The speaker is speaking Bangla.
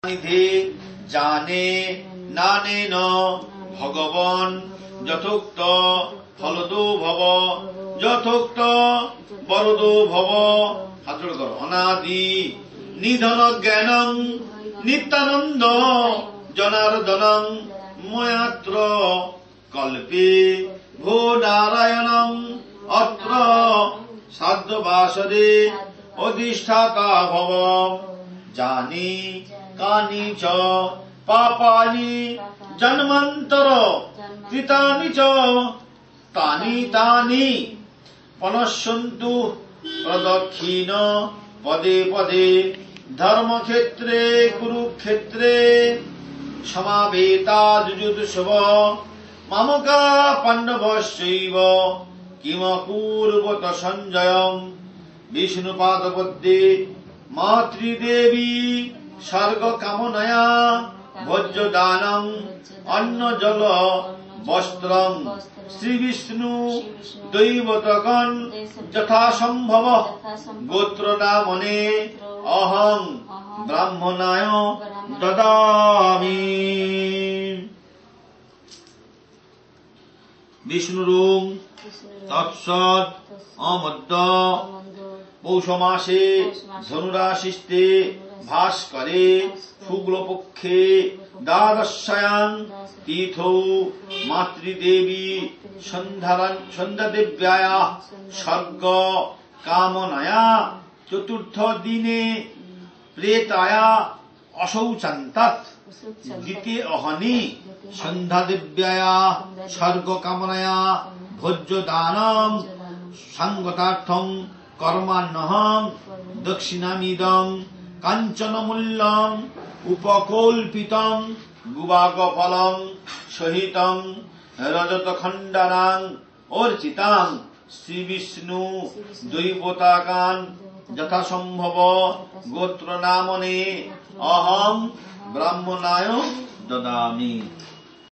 নিধে জানে নানেন ভগবান যথোক্ত ফলদো ভব যথোক্ত বরদো ভব। হাত জোড় করো। অনাদি নিধন জ্ঞানং নিত্যানন্দ জনার্দনং ময়াত্র কল্পে ভো নারায়ণং অত্র সাধ্যবাসদে অধিষ্ঠাতা ভব। জানি কানি চ পাপানি জন্মান্তর কৃতানি চ তানি তানি পনশ্যন্তু প্রদক্ষিণ পদে পদে ধর্মক্ষেত্রে কুরুক্ষেত্রে সমাবেতা যুযুৎসব মামকা পাণ্ডবশ্চৈব কিমকুর্বত সঞ্জয়ং। বিষ্ণুপাদপদ্মে মাতৃদেবী স্বর্গ কামনায়া ভোজ্যদানং অন্ন জল বস্ত্রং শ্রীবিষ্ণু দৈবতগণ যথাসম্ভব গোত্রনামনে অহং ব্রাহ্মণায় দদামি। বিষ্ণুরুং তৎসৎ অমদ্য পৌষ মাসে ধনুরাশিস্তে ভাস্করে শুক্লপক্ষে দ্বাদশ্যাং তিথৌ মাতৃদেবী সন্ধ্যাদেব্যায়া স্বর্গ কামনায়া চতুর্থ দিনে প্রেতায়া অশৌচান্তাৎ দ্বিতীয় অহনি সন্ধ্যাদেব্যায়া স্বর্গ কামনায়া ভোজ্যদানং সঙ্গতার্থং কর্মান্নহং দক্ষিণামিদং কাঞ্চনমূল্যং উপকল্পিতং গুবাগফলং সহিতং রজতখণ্ডানাং অর্চিতাং শ্রীবিষ্ণু দৈবতাকান যথাসম্ভব গোত্রনামনে অহং ব্রাহ্মণায় দদামি।